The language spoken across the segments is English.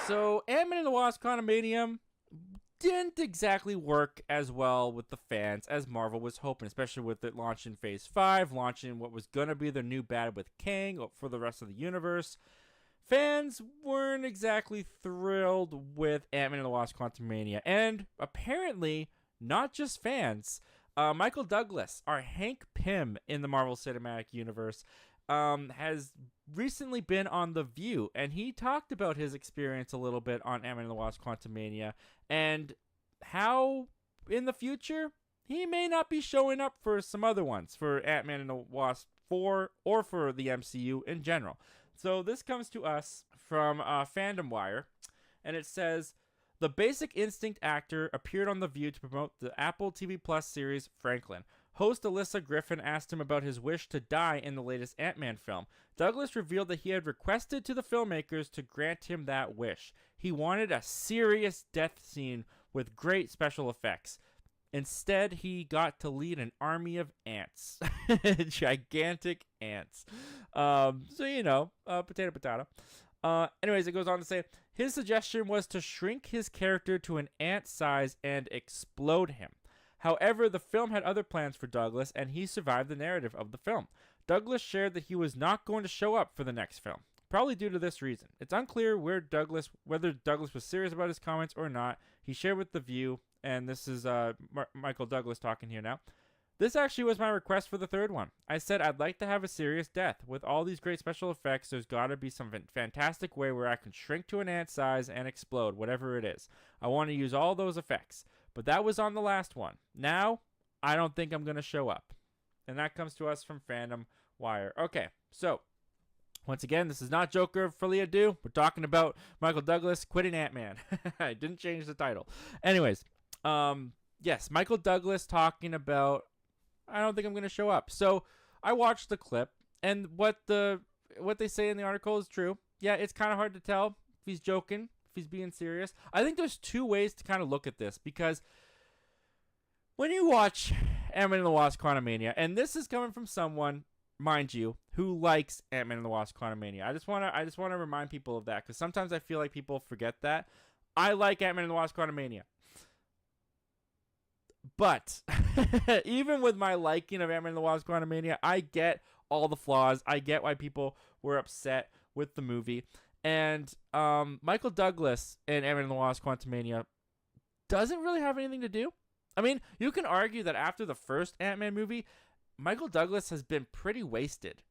So Ant-Man and the Wasp: Quantumania didn't exactly work as well with the fans as Marvel was hoping, especially with it launching Phase 5, launching what was going to be their new bad with Kang for the rest of the universe. Fans weren't exactly thrilled with Ant-Man and the Wasp: Quantumania, and apparently not just fans. Michael Douglas, our Hank Pym in the Marvel Cinematic Universe, has recently been on The View, and he talked about his experience a little bit on Ant-Man and the Wasp: Quantumania, and how in the future he may not be showing up for some other ones, for Ant-Man and the Wasp 4 or for the MCU in general. So this comes to us from Fandom Wire, and it says, the Basic Instinct actor appeared on The View to promote the Apple TV Plus series Franklin. Host Alyssa Griffin asked him about his wish to die in the latest Ant-Man film. Douglas revealed that he had requested to the filmmakers to grant him that wish. He wanted a serious death scene with great special effects. Instead, he got to lead an army of ants. Gigantic ants. Potato, potato. Anyways, it goes on to say, his suggestion was to shrink his character to an ant size and explode him. However, the film had other plans for Douglas, and he survived the narrative of the film. Douglas shared that he was not going to show up for the next film, probably due to this reason. It's unclear whether Douglas was serious about his comments or not. He shared with The View, and this is Michael Douglas talking here now. This actually was my request for the third one. I said I'd like to have a serious death. With all these great special effects, there's got to be some fantastic way where I can shrink to an ant size and explode, whatever it is. I want to use all those effects. But that was on the last one. Now, I don't think I'm going to show up. And that comes to us from Fandom Wire. Okay, so, once again, this is not Joker for Leah Do. We're talking about Michael Douglas quitting Ant-Man. I didn't change the title. Anyways, yes, Michael Douglas talking about, I don't think I'm going to show up. So, I watched the clip, and what they say in the article is true. Yeah, it's kind of hard to tell if he's joking, if he's being serious. I think there's two ways to kind of look at this, because when you watch Ant-Man and the Wasp: Quantumania, and this is coming from someone, mind you, who likes Ant-Man and the Wasp: Quantumania. I just want to remind people of that, because sometimes I feel like people forget that. I like Ant-Man and the Wasp: Quantumania. But even with my liking of Ant-Man and the Wasp: Quantumania, I get all the flaws. I get why people were upset with the movie. And Michael Douglas in Ant-Man and the Wasp: Quantumania doesn't really have anything to do. I mean, you can argue that after the first Ant-Man movie, Michael Douglas has been pretty wasted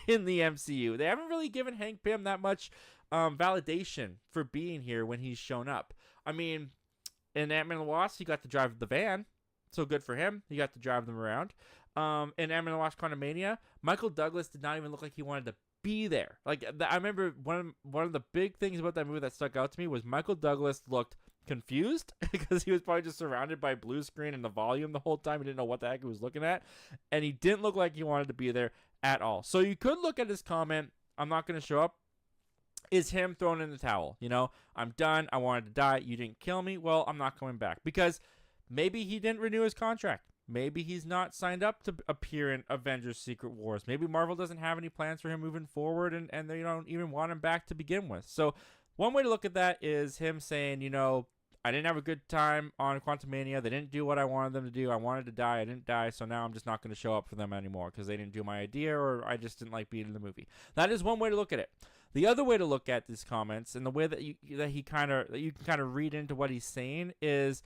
in the MCU. They haven't really given Hank Pym that much validation for being here when he's shown up. I mean, in Ant-Man and the Wasp, he got to drive the van, so good for him. He got to drive them around. In Ant-Man and the Wasp: Quantumania, Michael Douglas did not even look like he wanted to be there. Like, I remember one of the big things about that movie that stuck out to me was Michael Douglas looked confused because he was probably just surrounded by blue screen and the volume the whole time. He didn't know what the heck he was looking at, and he didn't look like he wanted to be there at all. So you could look at his comment, I'm not going to show up, is him throwing in the towel. You know, I'm done. I wanted to die. You didn't kill me. Well, I'm not coming back. Because maybe he didn't renew his contract. Maybe he's not signed up to appear in Avengers Secret Wars. Maybe Marvel doesn't have any plans for him moving forward, and they don't even want him back to begin with. So one way to look at that is him saying, you know, I didn't have a good time on Quantumania. They didn't do what I wanted them to do. I wanted to die. I didn't die. So now I'm just not going to show up for them anymore because they didn't do my idea, or I just didn't like being in the movie. That is one way to look at it. The other way to look at these comments, and the way that you can kind of read into what he's saying, is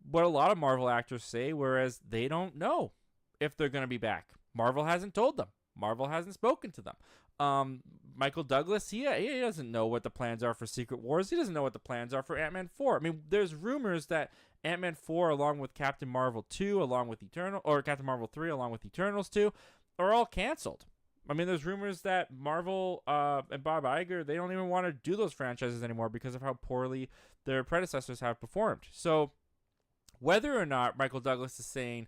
what a lot of Marvel actors say, whereas they don't know if they're going to be back. Marvel hasn't told them. Marvel hasn't spoken to them. Michael Douglas, he doesn't know what the plans are for Secret Wars. He doesn't know what the plans are for Ant-Man 4. I mean, there's rumors that Ant-Man 4, along with Captain Marvel 2, along with Captain Marvel 3, along with Eternals 2, are all canceled. I mean, there's rumors that Marvel and Bob Iger, they don't even want to do those franchises anymore because of how poorly their predecessors have performed. So whether or not Michael Douglas is saying,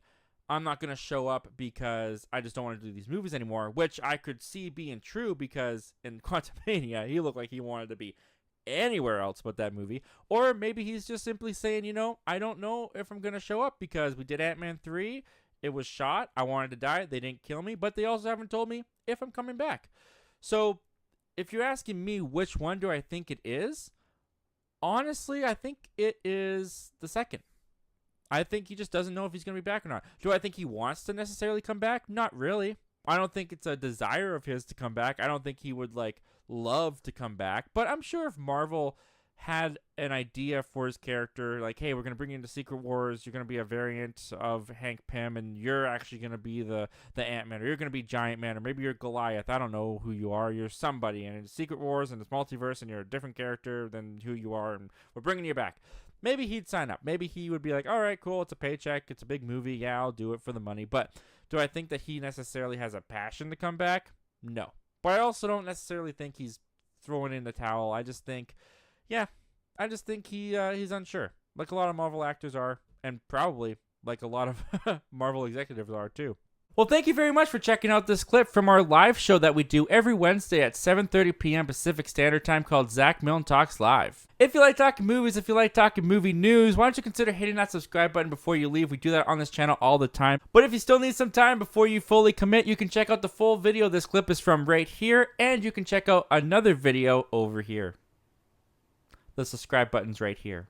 I'm not going to show up because I just don't want to do these movies anymore, which I could see being true because in Quantumania, he looked like he wanted to be anywhere else but that movie. Or maybe he's just simply saying, you know, I don't know if I'm going to show up because we did Ant-Man 3. It was shot. I wanted to die. They didn't kill me, but they also haven't told me if I'm coming back. So if you're asking me which one do I think it is, Honestly, I think it is the second. I think he just doesn't know if he's going to be back or not. Do I think he wants to necessarily come back? Not really. I don't think it's a desire of his to come back. I don't think he would love to come back. But I'm sure if Marvel had an idea for his character, like, hey, we're going to bring you into Secret Wars, you're going to be a variant of Hank Pym, and you're actually going to be the Ant-Man, or you're going to be Giant Man, or maybe you're Goliath. I don't know who you are. You're somebody, and it's Secret Wars, and it's multiverse, and you're a different character than who you are, and we're bringing you back. Maybe he'd sign up. Maybe he would be like, all right, cool, it's a paycheck, it's a big movie, yeah, I'll do it for the money. But do I think that he necessarily has a passion to come back? No. But I also don't necessarily think he's throwing in the towel. I just think, he's unsure, like a lot of Marvel actors are, and probably like a lot of Marvel executives are too. Well, thank you very much for checking out this clip from our live show that we do every Wednesday at 7:30 p.m. Pacific Standard Time called Zach Milne Talks Live. If you like talking movies, if you like talking movie news, why don't you consider hitting that subscribe button before you leave? We do that on this channel all the time. But if you still need some time before you fully commit, you can check out the full video this clip is from right here, and you can check out another video over here. The subscribe button's right here.